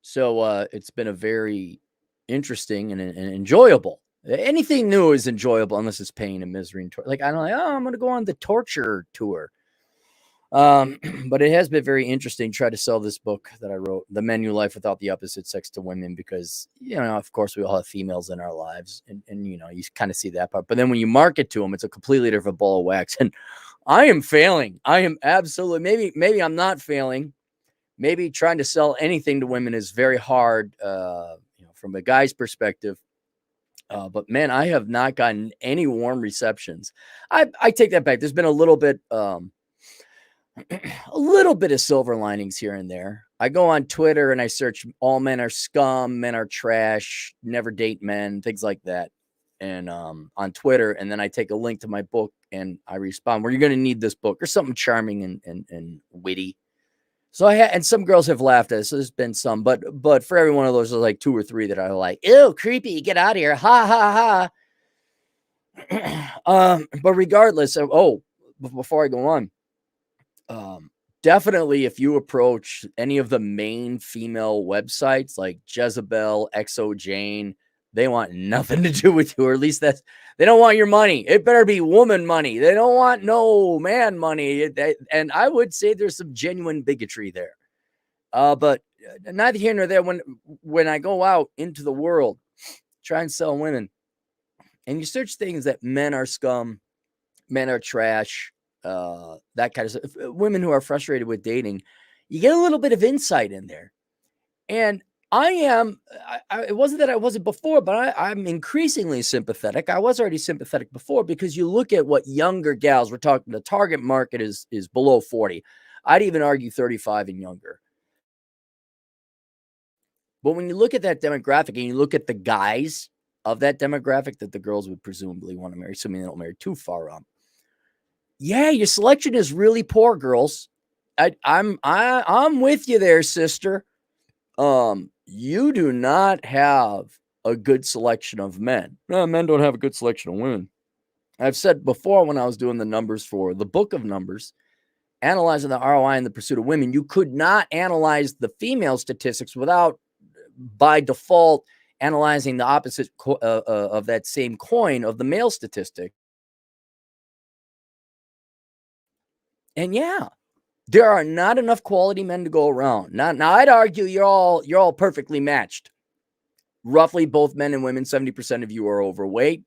So it's been a very interesting and enjoyable. Anything new is enjoyable unless it's pain and misery and like I'm like, oh, I'm gonna go on the torture tour. Um, but it has been very interesting try to sell this book that I wrote, The Menu Life Without the Opposite Sex to Women, because, of course we all have females in our lives and you kind of see that part. But then when you market to them, it's a completely different ball of wax. And I am failing. I am absolutely, maybe I'm not failing. Maybe trying to sell anything to women is very hard, from a guy's perspective. But man, I have not gotten any warm receptions. I take that back. There's been a little bit, a little bit of silver linings here and there. I go on Twitter and I search all men are scum, men are trash, never date men, things like that. And on Twitter, and then I take a link to my book and I respond, well, you're going to need this book or something charming and witty. So and some girls have laughed at it. So there's been some, but for every one of those, there's like 2 or 3 that are like, ew, creepy, get out of here. Ha ha ha. But regardless of, before I go on, definitely if you approach any of the main female websites like Jezebel, XO Jane, they want nothing to do with you, or at least they don't want your money. It better be woman money. They don't want no man money. And I would say there's some genuine bigotry there. But neither here nor there. When I go out into the world, try and sell women, and you search things that men are scum, men are trash, that kind of stuff, women who are frustrated with dating, you get a little bit of insight in there. And it wasn't that I wasn't before, but I'm increasingly sympathetic. I was already sympathetic before because you look at what younger gals, we're talking, the target market is below 40. I'd even argue 35 and younger. But when you look at that demographic and you look at the guys of that demographic that the girls would presumably want to marry, assuming they don't marry too far up, yeah, your selection is really poor, girls. I'm with you there, sister. You do not have a good selection of men. No, men don't have a good selection of women. I've said before when I was doing the numbers for the book of numbers, analyzing the ROI in the pursuit of women, you could not analyze the female statistics without, by default, analyzing the opposite of that same coin of the male statistic. And yeah, there are not enough quality men to go around. Now, I'd argue you're all perfectly matched. Roughly, both men and women, 70% of you are overweight.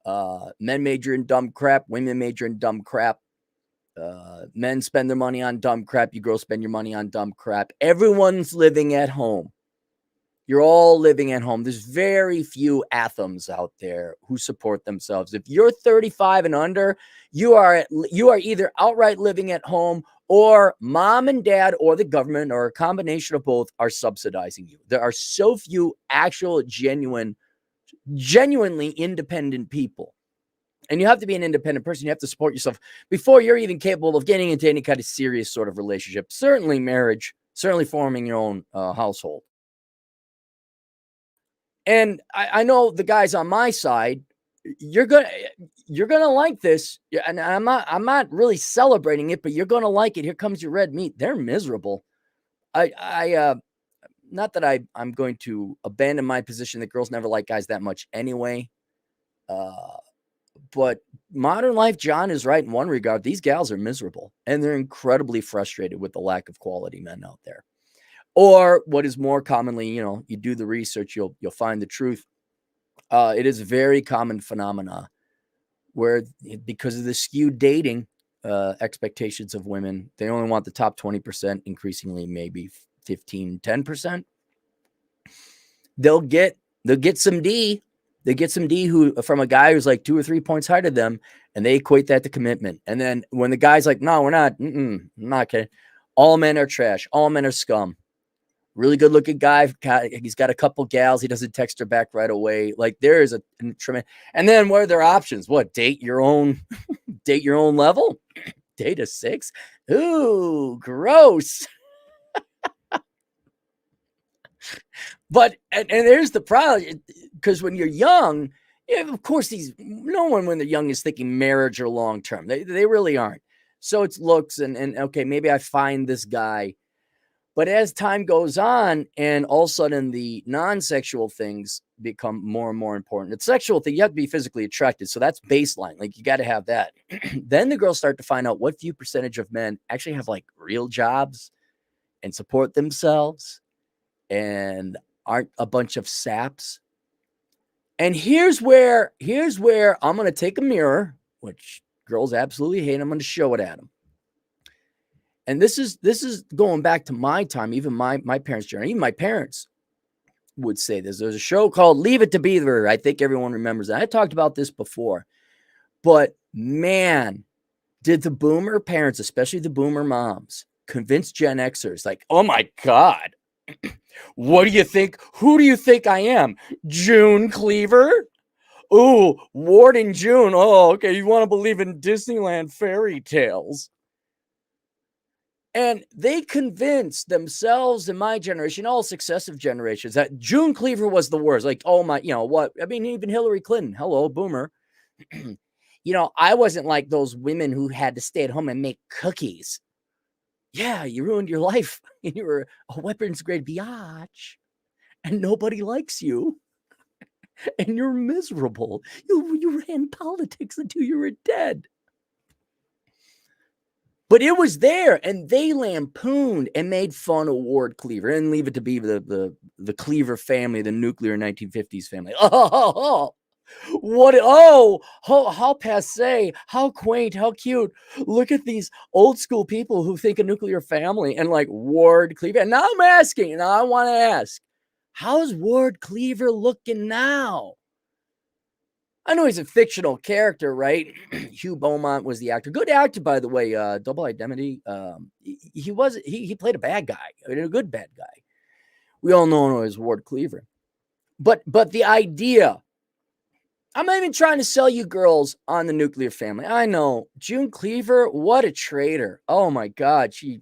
Men major in dumb crap. Women major in dumb crap. Men spend their money on dumb crap. You girls spend your money on dumb crap. Everyone's living at home. You're all living at home. There's very few atoms out there who support themselves. If you're 35 and under, you are either outright living at home, or mom and dad or the government or a combination of both are subsidizing you. There are so few actual genuinely independent people. And you have to be an independent person. You have to support yourself before you're even capable of getting into any kind of serious sort of relationship. Certainly marriage, certainly forming your own household. And I know the guys on my side, you're gonna like this, and I'm not really celebrating it, but you're gonna like it. Here comes your red meat. They're miserable. Not that I'm going to abandon my position that girls never like guys that much anyway. But modern life, John is right in one regard. These gals are miserable, and they're incredibly frustrated with the lack of quality men out there. Or what is more commonly, you do the research, you'll find the truth. It is a very common phenomena where, because of the skewed dating expectations of women, they only want the top 20%, increasingly maybe 15, 10%. They'll get some D. They get some D who from a guy who's like 2 or 3 points higher than them, and they equate that to commitment. And then when the guy's like, no, we're not, I'm not kidding. All men are trash. All men are scum. Really good looking guy. He's got a couple gals. He doesn't text her back right away. Like, there is a tremendous. And then what are their options? What, date your own level? Date a 6? Ooh, gross. But and there's the problem, because when you're young, of course, no one when they're young is thinking marriage or long term. They really aren't. So it's looks and okay, maybe I find this guy. But as time goes on, and all of a sudden the non-sexual things become more and more important. The sexual thing, you have to be physically attracted. So that's baseline. Like you got to have that. Then the girls start to find out what few percentage of men actually have like real jobs and support themselves and aren't a bunch of saps. And here's where I'm going to take a mirror, which girls absolutely hate. I'm going to show it at them. And this is going back to my time, even my parents' journey. Even my parents would say this. There's a show called Leave It to Beaver. I think everyone remembers that. I talked about this before. But man, did the boomer parents, especially the boomer moms, convince Gen Xers, like, oh my God, what do you think? Who do you think I am? June Cleaver? Ooh, Ward and June. Oh, okay. You want to believe in Disneyland fairy tales. And they convinced themselves and my generation, all successive generations, that June Cleaver was the worst. Like, oh my, what? I mean, even Hillary Clinton. Hello, boomer. I wasn't like those women who had to stay at home and make cookies. Yeah, you ruined your life. You were a weapons grade biatch, and nobody likes you. And you're miserable. You ran politics until you were dead. But it was there, and they lampooned and made fun of Ward Cleaver and Leave It to Beaver, the Cleaver family, the nuclear 1950s family. Oh, what? Oh, how passe, how quaint, how cute. Look at these old school people who think a nuclear family and like Ward Cleaver. And now I'm asking, and I want to ask, how's Ward Cleaver looking now? I know he's a fictional character, right? Hugh Beaumont was the actor. Good actor, by the way. Double Indemnity. He played a bad guy, a good bad guy. We all know him as Ward Cleaver. But the idea, I'm not even trying to sell you girls on the nuclear family. I know June Cleaver, what a traitor. Oh my God. She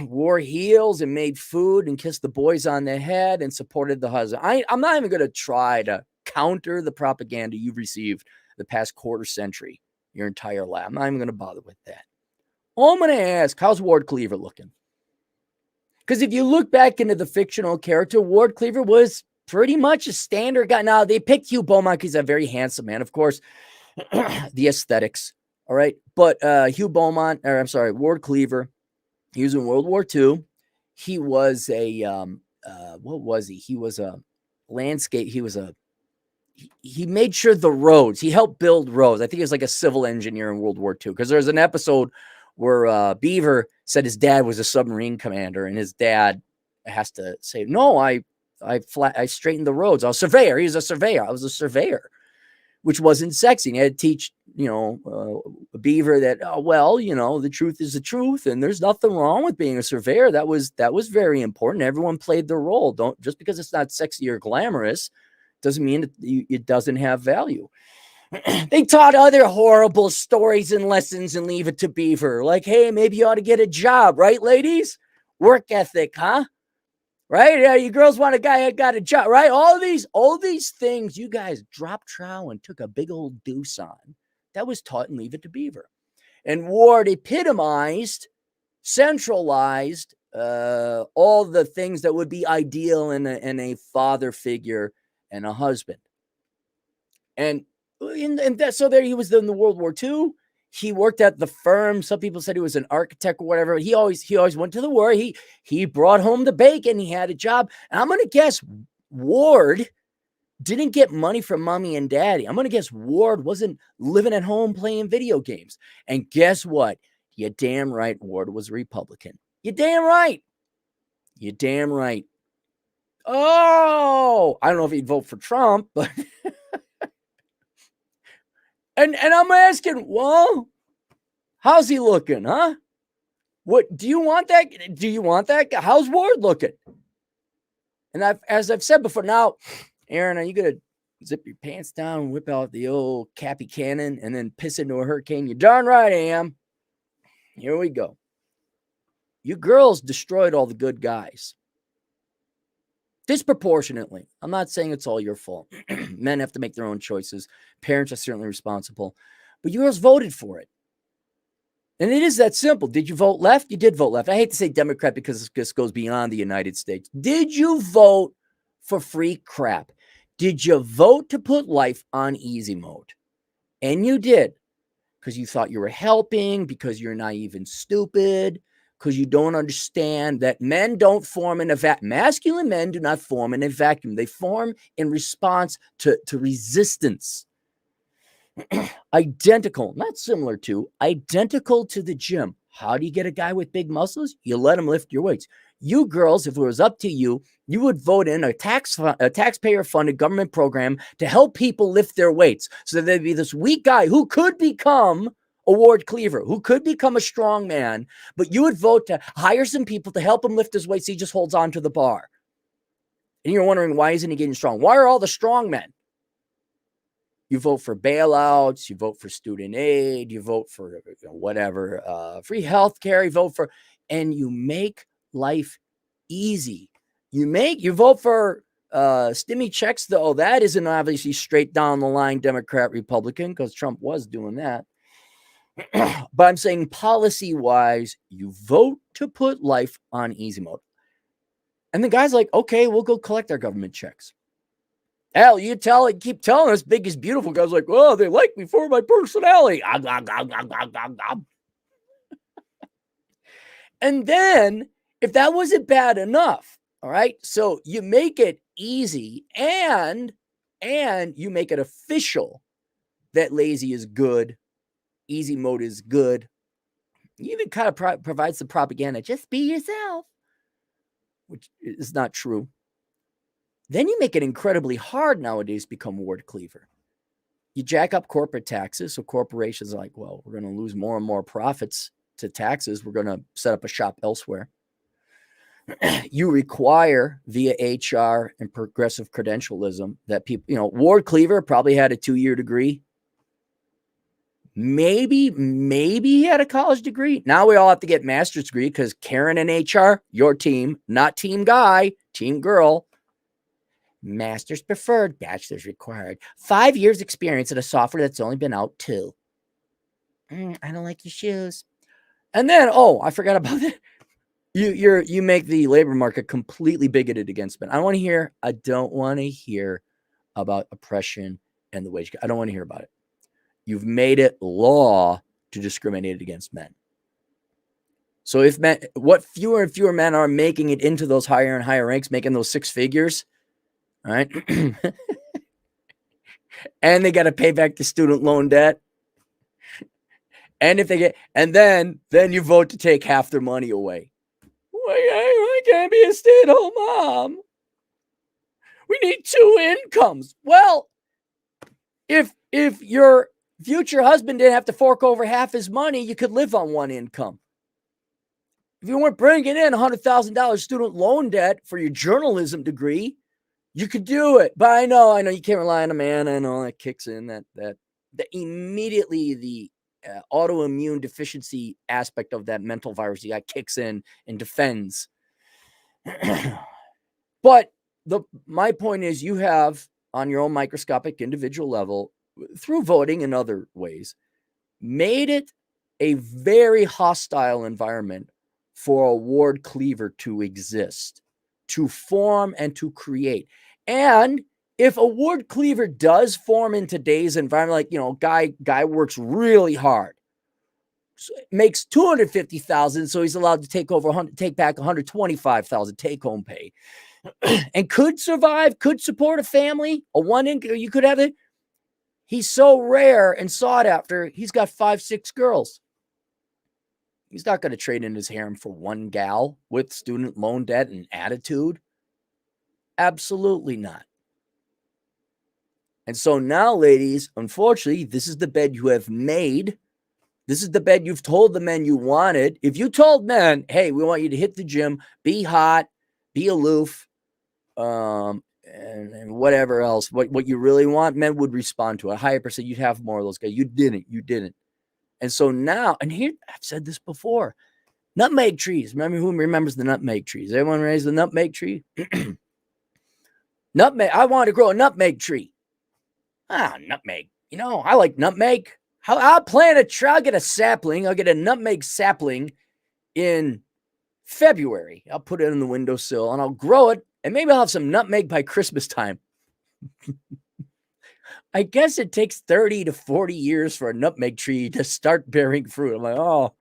wore heels and made food and kissed the boys on the head and supported the husband. I'm not even going to try to counter the propaganda you've received the past quarter century, your entire life. I'm not even going to bother with that. All I'm going to ask, how's Ward Cleaver looking? Because if you look back into the fictional character, Ward Cleaver was pretty much a standard guy. Now, they picked Hugh Beaumont because he's a very handsome man, of course, the aesthetics, all right? But Ward Cleaver, he was in World War II. He was what was he? He was a landscape. He made sure the roads, he helped build roads. I think he was like a civil engineer in World War II, because there's an episode where Beaver said his dad was a submarine commander, and his dad has to say, no, I straightened the roads. I was a surveyor. He was a surveyor. I was a surveyor, which wasn't sexy. And he had to teach, Beaver that, the truth is the truth, and there's nothing wrong with being a surveyor. That was very important. Everyone played their role. Don't, just because it's not sexy or glamorous doesn't mean it doesn't have value. They taught other horrible stories and lessons and Leave It to Beaver. Like, hey, maybe you ought to get a job, right, ladies? Work ethic, huh? Right? Yeah, you girls want a guy that got a job, right? All these things you guys dropped trowel and took a big old deuce on. That was taught in Leave It to Beaver. And Ward epitomized, centralized all the things that would be ideal in a father figure and a husband. And so there he was in the World War II. He worked at the firm. Some people said he was an architect or whatever. He always went to the war. He brought home the bacon. He had a job. And I'm going to guess Ward didn't get money from mommy and daddy. I'm going to guess Ward wasn't living at home playing video games. And guess what? You're damn right Ward was a Republican. You're damn right. You're damn right. Oh, I don't know if he'd vote for Trump, but and I'm asking, well, how's he looking, huh? What do you want that? Do you want that? How's Ward looking? And as I've said before, now, Aaron, are you gonna zip your pants down and whip out the old Cappy Cannon and then piss into a hurricane? You're darn right I am. Here we go. You girls destroyed all the good guys. Disproportionately. I'm not saying it's all your fault. Men have to make their own choices. Parents are certainly responsible. But you girls voted for it. And it is that simple. Did you vote left? You did vote left. I hate to say Democrat because this goes beyond the United States. Did you vote for free crap? Did you vote to put life on easy mode? And you did, because you thought you were helping, because you're naive and stupid, because you don't understand that men don't form in a vacuum. Masculine men do not form in a vacuum. They form in response to resistance. Identical, not similar to, identical to the gym. How do you get a guy with big muscles? You let him lift your weights. You girls, if it was up to you, you would vote in a taxpayer-funded government program to help people lift their weights. So there'd be this weak guy who could become a Ward Cleaver, who could become a strong man, but you would vote to hire some people to help him lift his weights. He just holds on to the bar. And you're wondering, why isn't he getting strong? Why are all the strong men? You vote for bailouts, you vote for student aid, you vote for whatever, free health care, you vote for, and you make life easy. You vote for stimmy checks, though. That isn't obviously straight down the line Democrat, Republican, because Trump was doing that. But I'm saying policy-wise, you vote to put life on easy mode. And the guy's like, okay, we'll go collect our government checks. Hell, you keep telling us big is beautiful. Guys like, oh, they like me for my personality. And then, if that wasn't bad enough, all right, so you make it easy and you make it official that lazy is good, easy mode is good. You even kind of provides the propaganda, just be yourself, which is not true. Then you make it incredibly hard nowadays to become Ward Cleaver. You jack up corporate taxes. So corporations are like, well, we're going to lose more and more profits to taxes. We're going to set up a shop elsewhere. You require via HR and progressive credentialism that people, Ward Cleaver probably had a 2-year degree. Maybe he had a college degree. Now we all have to get master's degree because Karen and HR, your team, not team guy, team girl. Master's preferred, bachelor's required. 5 years experience in a software that's only been out 2. I don't like your shoes. And then, I forgot about that. You make the labor market completely bigoted against men. I don't want to hear about oppression and the wage. I don't want to hear about it. You've made it law to discriminate against men. So what fewer and fewer men are making it into those higher and higher ranks, making those 6 figures. All right. And they got to pay back the student loan debt. And if they then you vote to take half their money away. I can't be a stay-at-home mom. We need 2 incomes. Well, if your future husband didn't have to fork over half his money, you could live on 1 income. If you weren't bringing in $100,000 student loan debt for your journalism degree, you could do it. But I know you can't rely on a man. I know that kicks in that immediately the autoimmune deficiency aspect of that mental virus kicks in and defends. But my point is, you have on your own microscopic individual level, through voting and other ways, made it a very hostile environment for a Ward Cleaver to exist, to form and to create. And if a Ward Cleaver does form in today's environment, guy works really hard, makes $250,000, so he's allowed to take back $125,000 take-home pay, and could survive, could support a family, a 1 income. You could have it. He's so rare and sought after. He's got 5-6 girls. He's not going to trade in his harem for 1 gal with student loan debt and attitude. Absolutely not. And so now, ladies, unfortunately, this is the bed you have made. This is the bed you've told the men you wanted. If you told men, hey, we want you to hit the gym, be hot, be aloof, and whatever else, what you really want, men would respond to a higher percent. You'd have more of those guys. You didn't. And so now, and here, I've said this before, nutmeg trees. Remember, who remembers the nutmeg trees? Everyone raised the nutmeg tree? Nutmeg. I want to grow a nutmeg tree. Nutmeg. I like nutmeg. I'll plant a tree. I'll get a sapling. I'll get a nutmeg sapling in February. I'll put it in the windowsill and I'll grow it. And maybe I'll have some nutmeg by Christmas time. I guess it takes 30 to 40 years for a nutmeg tree to start bearing fruit. I'm like, oh,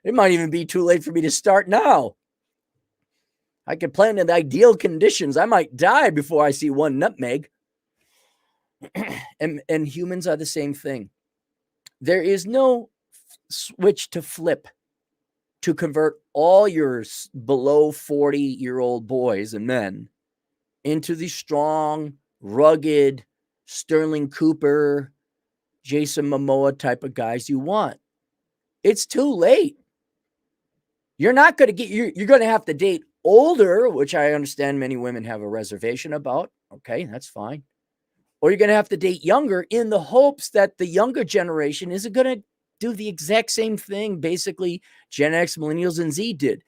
it might even be too late for me to start now. I could plant in ideal conditions. I might die before I see one nutmeg. and humans are the same thing. There is no switch to flip to convert all your below 40-year-old boys and men into the strong, rugged, Sterling Cooper, Jason Momoa type of guys you want. It's too late. You're not going to get, you're going to have to date older, which I understand many women have a reservation about. Okay, that's fine. Or you're going to have to date younger in the hopes that the younger generation isn't going to do the exact same thing, basically, Gen X, Millennials, and Z did,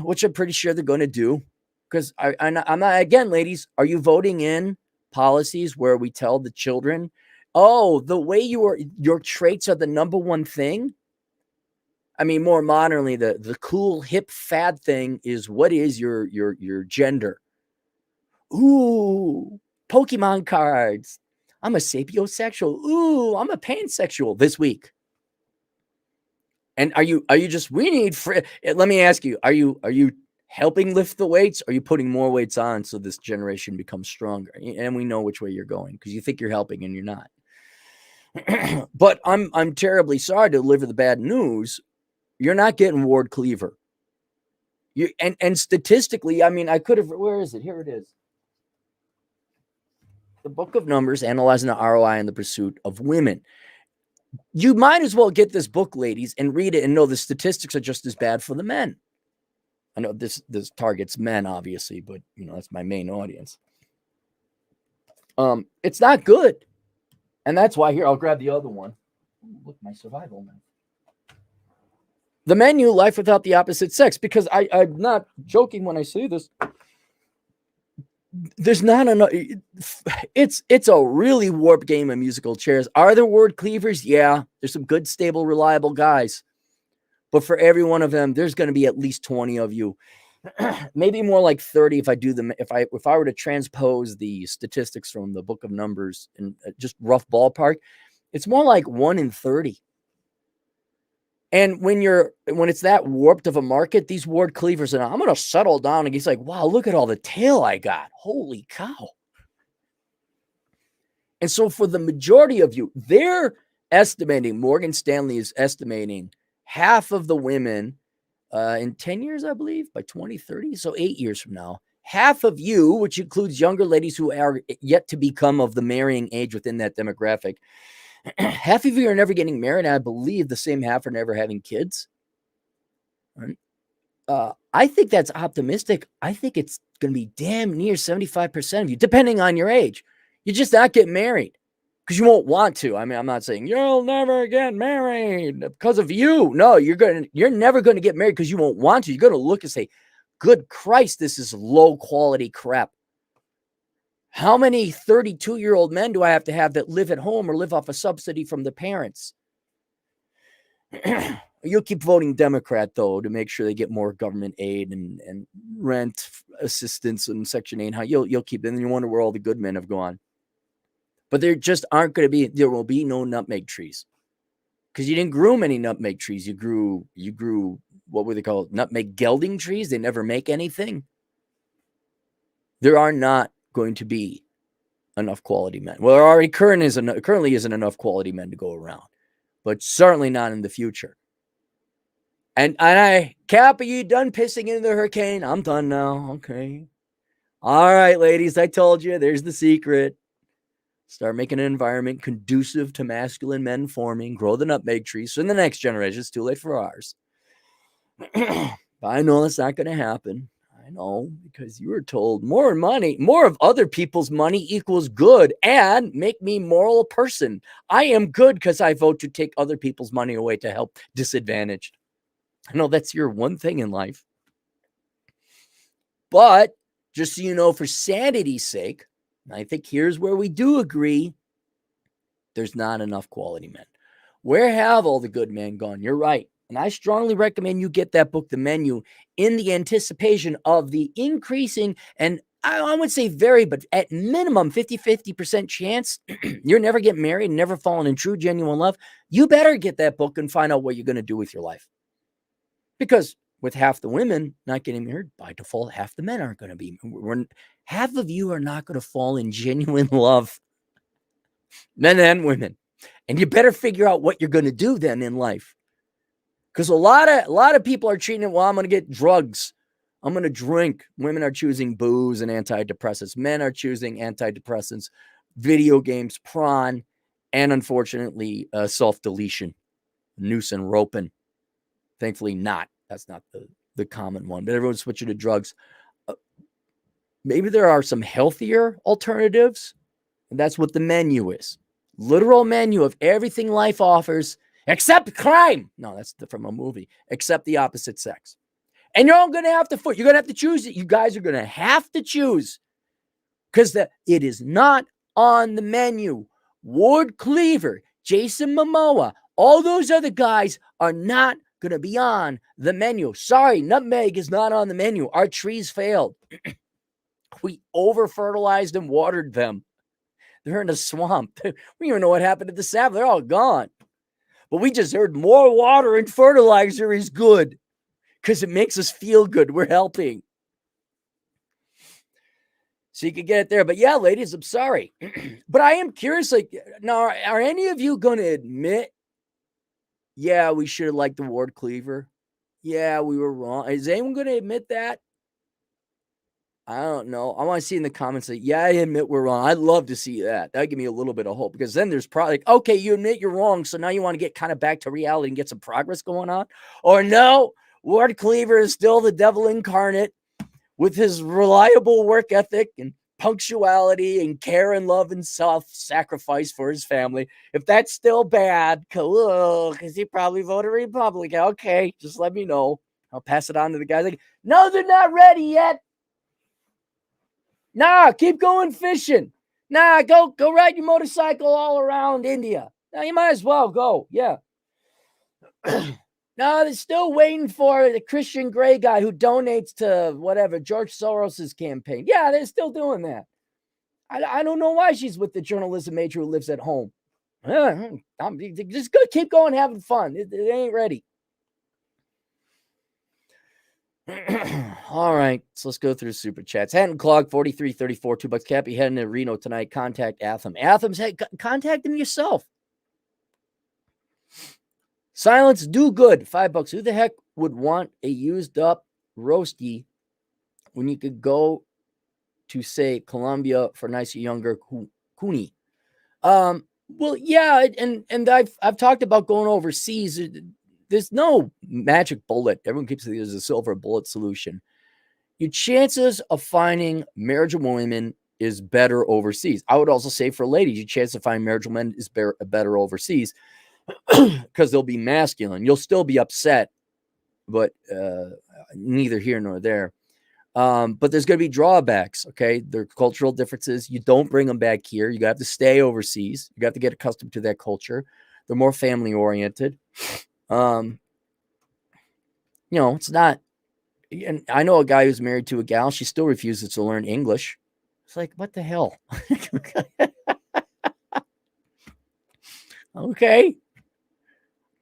which I'm pretty sure they're going to do. Because I'm not, again, ladies, are you voting in policies where we tell the children, oh, the way your traits are the number one thing? I mean, more modernly, the cool, hip, fad thing is, what is your gender? Ooh, Pokemon cards. I'm a sapiosexual. Ooh, I'm a pansexual this week. And are you just, we need let me ask you, are you helping lift the weights? Or are you putting more weights on so this generation becomes stronger? And we know which way you're going because you think you're helping and you're not. But I'm terribly sorry to deliver the bad news. You're not getting Ward Cleaver. And statistically, I mean, I could have, where is it? Here it is. The Book of Numbers, Analyzing the ROI in the Pursuit of Women. You might as well get this book, ladies, and read it and know the statistics are just as bad for the men. I know this targets men, obviously, but that's my main audience. It's not good. And that's why, here, I'll grab the other one. Look, my survival man. The menu, Life Without the Opposite Sex, because I'm not joking when I say this. There's not enough. It's a really warped game of musical chairs. Are there word cleavers? Yeah, there's some good, stable, reliable guys. But for every one of them, there's going to be at least 20 of you. Maybe more like 30 if I do them. If I were to transpose the statistics from the Book of Numbers in just rough ballpark, it's more like 1 in 30. And when it's that warped of a market, these ward cleavers, and I'm going to settle down and he's like, wow, look at all the tail I got. Holy cow. And so for the majority of you, they're estimating, Morgan Stanley is estimating half of the women in 10 years, I believe, by 2030. So 8 years from now, half of you, which includes younger ladies who are yet to become of the marrying age within that demographic, half of you are never getting married. And I believe the same half are never having kids. I think that's optimistic. I think it's going to be damn near 75% of you, depending on your age. You're just not getting married because you won't want to. I mean, I'm not saying you'll never get married because of you. No, you're never going to get married because you won't want to. You're going to look and say, good Christ, this is low quality crap. How many 32-year-old men do I have to have that live at home or live off a subsidy from the parents? You'll keep voting Democrat, though, to make sure they get more government aid and rent assistance and Section 8. How you'll keep them, and you wonder where all the good men have gone. But there just aren't going to be, there will be no nutmeg trees because you didn't grow many nutmeg trees. You grew, what were they called? Nutmeg gelding trees. They never make anything. There are not going to be enough quality men. Well, there already currently isn't enough quality men to go around, but certainly not in the future. And Cap, are you done pissing into the hurricane? I'm done now. Okay. All right, ladies, I told you, there's the secret. Start making an environment conducive to masculine men forming, grow the nutmeg trees. So in the next generation, it's too late for ours. But I know that's not going to happen. I know, because you were told more money, more of other people's money equals good and make me moral person. I am good because I vote to take other people's money away to help disadvantaged. I know that's your one thing in life. But just so you know, for sanity's sake, I think here's where we do agree. There's not enough quality men. Where have all the good men gone? You're right. And I strongly recommend you get that book, The Menu, in the anticipation of the increasing, and I would say very, but at minimum 50% chance you're never getting married, never falling in true, genuine love. You better get that book and find out what you're going to do with your life. Because with half the women not getting married, by default, half the men aren't going to be. Half of you are not going to fall in genuine love, men and women. And you better figure out what you're going to do then in life. Because a lot of people are treating it, well, I'm going to get drugs. I'm going to drink. Women are choosing booze and antidepressants. Men are choosing antidepressants, video games, prawn, and unfortunately, self-deletion, noose and roping. Thankfully not. That's not the common one. But everyone's switching to drugs. Maybe there are some healthier alternatives. And that's what The Menu is. Literal menu of everything life offers, except crime. No, that's from a movie. Except the opposite sex. And you're all going to have to you're going to have to choose it. You guys are going to have to choose. Because it is not on the menu. Ward Cleaver, Jason Momoa, all those other guys are not going to be on the menu. Sorry, nutmeg is not on the menu. Our trees failed. We over-fertilized and watered them. They're in a swamp. We don't even know what happened to the sap. They're all gone. But we just heard more water and fertilizer is good because it makes us feel good. We're helping. So you can get it there. But yeah, ladies, I'm sorry. But I am curious, like, now, are any of you going to admit, yeah, we should have liked the Ward Cleaver? Yeah, we were wrong. Is anyone going to admit that? I don't know. I want to see in the comments that, yeah, I admit we're wrong. I'd love to see that. That'd give me a little bit of hope because then there's probably like, okay, you admit you're wrong. So now you want to get kind of back to reality and get some progress going on. Or no, Ward Cleaver is still the devil incarnate with his reliable work ethic and punctuality and care and love and self-sacrifice for his family. If that's still bad, cool, because he probably voted Republican. Okay, just let me know. I'll pass it on to the guys. Like, no, they're not ready yet. Nah, keep going fishing. Nah, go ride your motorcycle all around India. Now you might as well go. Yeah. No, they're still waiting for the Christian Grey guy who donates to whatever, George Soros's campaign. Yeah, they're still doing that. I don't know why she's with the journalism major who lives at home. Just go, keep going, having fun. It ain't ready. All right, so let's go through super chats. Hatton Clog 4334, $2. Cappy heading to Reno tonight. Contact Atham. Atham's hey, contact him yourself. Silence do good. $5. Who the heck would want a used up roasty when you could go to say Colombia for nicer younger Cooney? Well, yeah, and I've talked about going overseas. There's no magic bullet. Everyone keeps saying there's a silver bullet solution. Your chances of finding marriageable women is better overseas. I would also say for ladies, your chance to find marriageable men is better overseas because they'll be masculine. You'll still be upset, but neither here nor there. But there's going to be drawbacks, okay? There are cultural differences. You don't bring them back here. You have to stay overseas. You have to get accustomed to that culture. They're more family-oriented. It's not, and I know a guy who's married to a gal. She still refuses to learn English. It's like, what the hell? Okay.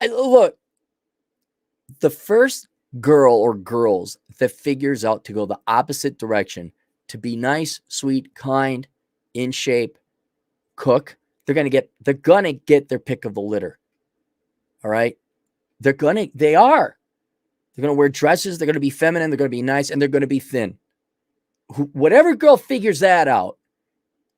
Look, the first girl or girls that figures out to go the opposite direction, to be nice, sweet, kind, in shape, cook, they're gonna get their pick of the litter. All right. They're gonna wear dresses, they're gonna be feminine, they're gonna be nice, and they're gonna be thin. Whatever girl figures that out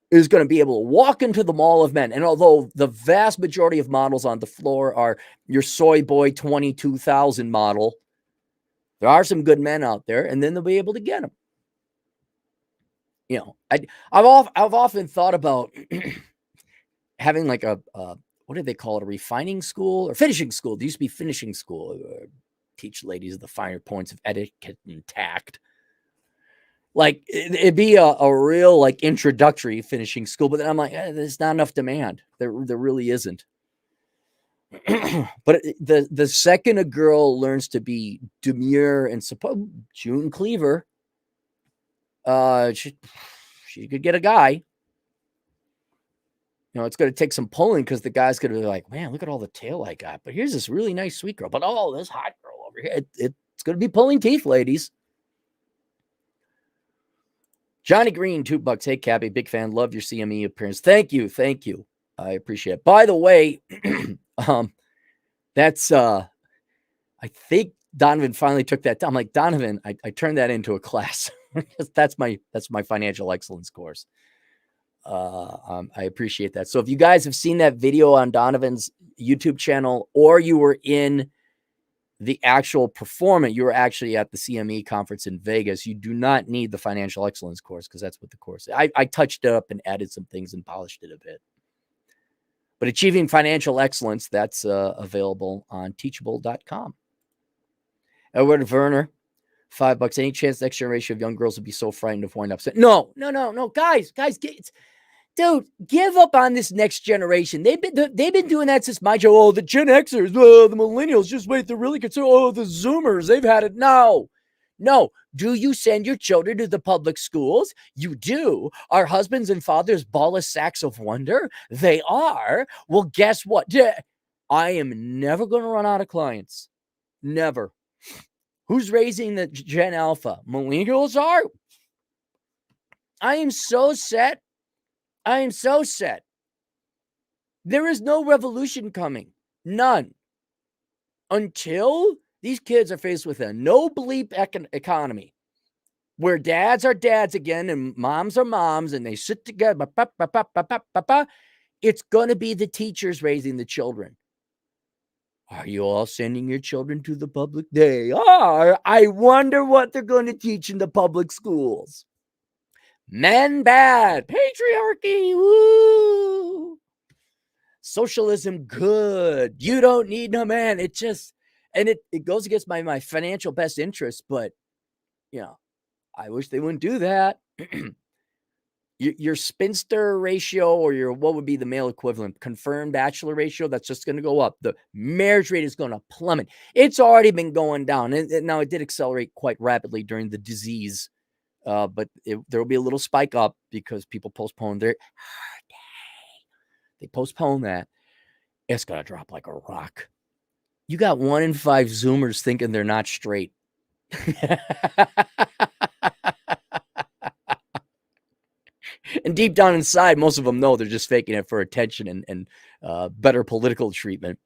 is going to be able to walk into the mall of men. And although the vast majority of models on the floor are your soy boy 22,000 model, there are some good men out there, and then they'll be able to get them. I've often thought about having like a what do they call it? A refining school or finishing school. There used to be finishing school. Teach ladies the finer points of etiquette and tact. Like it'd be a real like introductory finishing school, but then I'm like, there's not enough demand. There really isn't. But the second a girl learns to be demure and June Cleaver, she could get a guy. It's going to take some pulling because the guy's going to be like, man, look at all the tail I got. But here's this really nice sweet girl. But this hot girl over here. It's going to be pulling teeth, ladies. Johnny Green, $2. Hey, Cabby, big fan. Love your CME appearance. Thank you. I appreciate it. By the way, that's I think Donovan finally took that down. I'm like, Donovan, I turned that into a class. that's my financial excellence course. I appreciate that. So if you guys have seen that video on Donovan's YouTube channel, or you were in the actual performance, you were actually at the CME conference in Vegas, you do not need the financial excellence course, because that's what the course is. I touched it up and added some things and polished it a bit. But achieving financial excellence, that's available on teachable.com. Edward Werner, $5. Any chance the next generation of young girls would be so frightened of wind upset? No. Guys, dude, give up on this next generation. They've been doing that since my show. Oh, the Gen Xers, the millennials, just wait, they're really concerned. Oh, the Zoomers, they've had it. No. Do you send your children to the public schools? You do. Are husbands and fathers ball sacks of wonder? They are. Well, guess what? I am never going to run out of clients. Never. Who's raising the Gen Alpha? Millennials are. I am so set. There is no revolution coming. None. Until these kids are faced with a no bleep economy where dads are dads again and moms are moms and they sit together. It's going to be the teachers raising the children. Are you all sending your children to the public? They are. I wonder what they're going to teach in the public schools. Men bad. Patriarchy. Woo. Socialism good. You don't need no man. It just, and it goes against my financial best interest, but I wish they wouldn't do that. Your spinster ratio, or your, what would be the male equivalent, confirmed bachelor ratio, that's just going to go up. The marriage rate is going to plummet. It's already been going down. And now it did accelerate quite rapidly during the disease. But there will be a little spike up because people postpone their birthday. They postpone that. It's going to drop like a rock. You got 1 in 5 Zoomers thinking they're not straight. And deep down inside, most of them know they're just faking it for attention and better political treatment.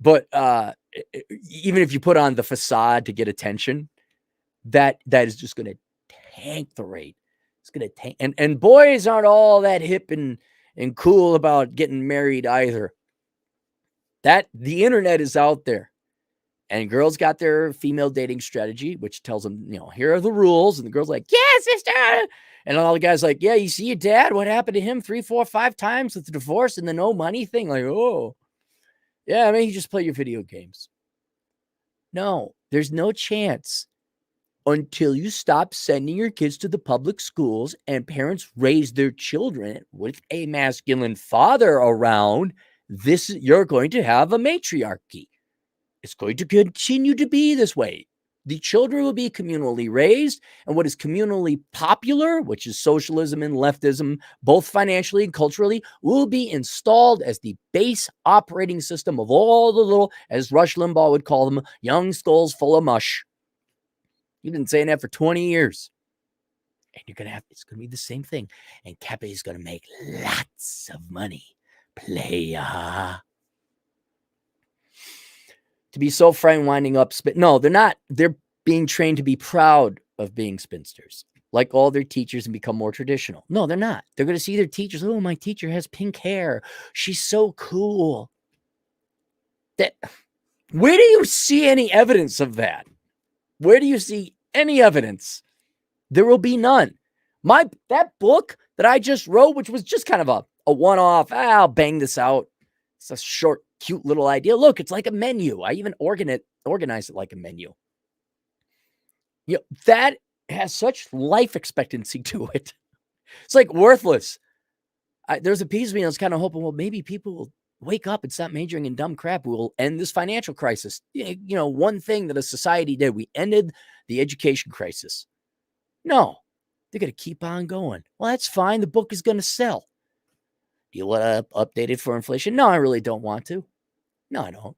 But even if you put on the facade to get attention, that is just going to tank the rate. It's going to tank. And boys aren't all that hip and cool about getting married either. That the internet is out there. And girls got their female dating strategy, which tells them, here are the rules. And the girl's like, yeah, sister. And all the guys like, yeah, you see your dad? What happened to him 3, 4, 5 times with the divorce and the no money thing? Like, oh, yeah, I mean, you just play your video games. No, there's no chance until you stop sending your kids to the public schools and parents raise their children with a masculine father around. You're going to have a matriarchy. It's going to continue to be this way. The children will be communally raised, and what is communally popular, which is socialism and leftism, both financially and culturally, will be installed as the base operating system of all the little, as Rush Limbaugh would call them, young skulls full of mush. You've been saying that for 20 years. And it's going to be the same thing. And Cappy is going to make lots of money. Playa. To be so frightened winding up. No, they're not. They're being trained to be proud of being spinsters, like all their teachers, and become more traditional. No, they're not. They're going to see their teachers. Oh, my teacher has pink hair. She's so cool. Where do you see any evidence of that? Where do you see any evidence? There will be none. That book that I just wrote, which was just kind of a one-off, I'll bang this out. It's a short, cute little idea. Look, it's like a menu. I even organized it like a menu. That has such life expectancy to it. It's like worthless. There's a piece of me that's kind of hoping, well, maybe people wake up and stop majoring in dumb crap. We will end this financial crisis. One thing that a society did, we ended the education crisis. No, they're going to keep on going. Well, that's fine. The book is going to sell. Do you want to update it for inflation? No, I really don't want to. No, I don't.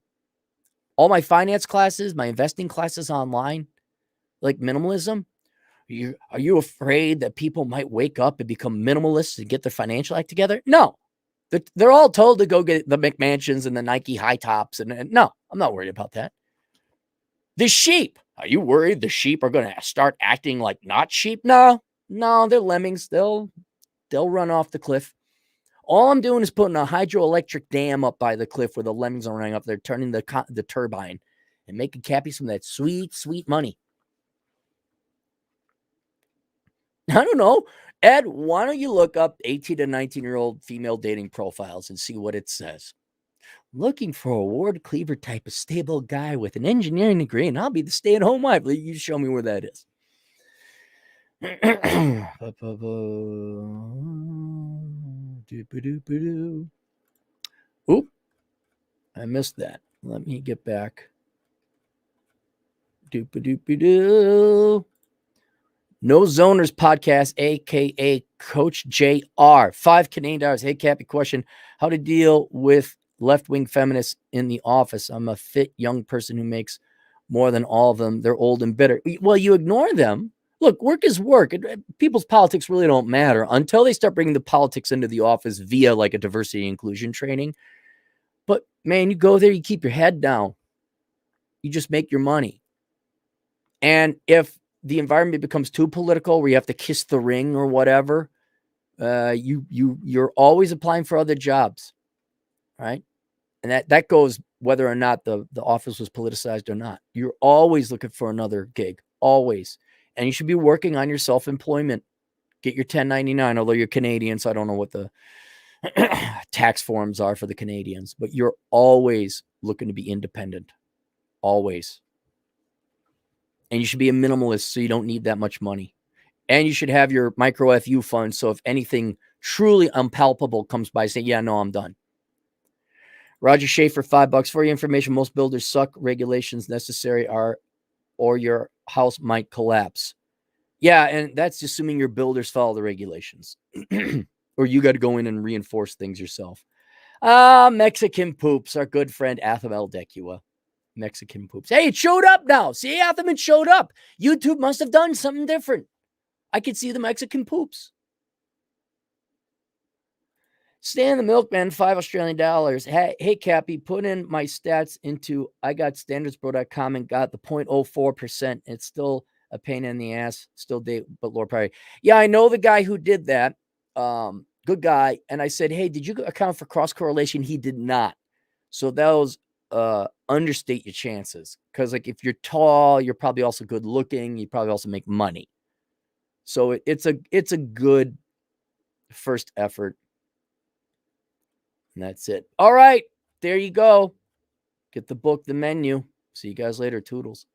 All my finance classes, my investing classes online, like minimalism. Are you afraid that people might wake up and become minimalists and get their financial act together? No. They're all told to go get the McMansions and the Nike high tops. And no, I'm not worried about that. The sheep. Are you worried the sheep are going to start acting like not sheep? No, they're lemmings. They'll run off the cliff. All I'm doing is putting a hydroelectric dam up by the cliff where the lemmings are running up there, turning the turbine and making Cappy some of that sweet, sweet money. I don't know. Ed, why don't you look up 18 to 19-year-old female dating profiles and see what it says? Looking for a Ward Cleaver type of stable guy with an engineering degree, and I'll be the stay-at-home wife. You show me where that is. Oop. I missed that. Let me get back. No Zoners podcast, a.k.a. Coach JR. $5 Canadian. Hey, Cappy, question. How to deal with left-wing feminists in the office? I'm a fit young person who makes more than all of them. They're old and bitter. Well, you ignore them. Look, work is work. People's politics really don't matter until they start bringing the politics into the office via like a diversity inclusion training. But, man, you go there, you keep your head down. You just make your money. And if the environment becomes too political where you have to kiss the ring or whatever, you're always applying for other jobs, right? And that goes whether or not the office was politicized or not. You're always looking for another gig, always. And you should be working on your self-employment. Get your 1099, although you're Canadian, so I don't know what the tax forms are for the Canadians. But you're always looking to be independent, always. And you should be a minimalist so you don't need that much money. And you should have your micro FU fund. So if anything truly unpalatable comes by, say, yeah, no, I'm done. Roger Schaefer, $5 for your information. Most builders suck. Regulations necessary or your house might collapse. Yeah, and that's assuming your builders follow the regulations. Or you got to go in and reinforce things yourself. Mexican poops, our good friend Atham Decua. Mexican poops. Hey, it showed up now. See, Atham, it showed up. YouTube must have done something different. I could see the Mexican poops. Stan the Milkman, $5 Australian. Hey, Cappy, put in my stats into IGotStandardsBro.com and got the 0.04%. It's still a pain in the ass, still date, but lower priority. Yeah, I know the guy who did that. Good guy. And I said, hey, did you account for cross correlation? He did not. So those understate your chances. Because like if you're tall, you're probably also good looking. You probably also make money. So it's a good first effort. And that's it. All right. There you go. Get the book, the menu. See you guys later. Toodles.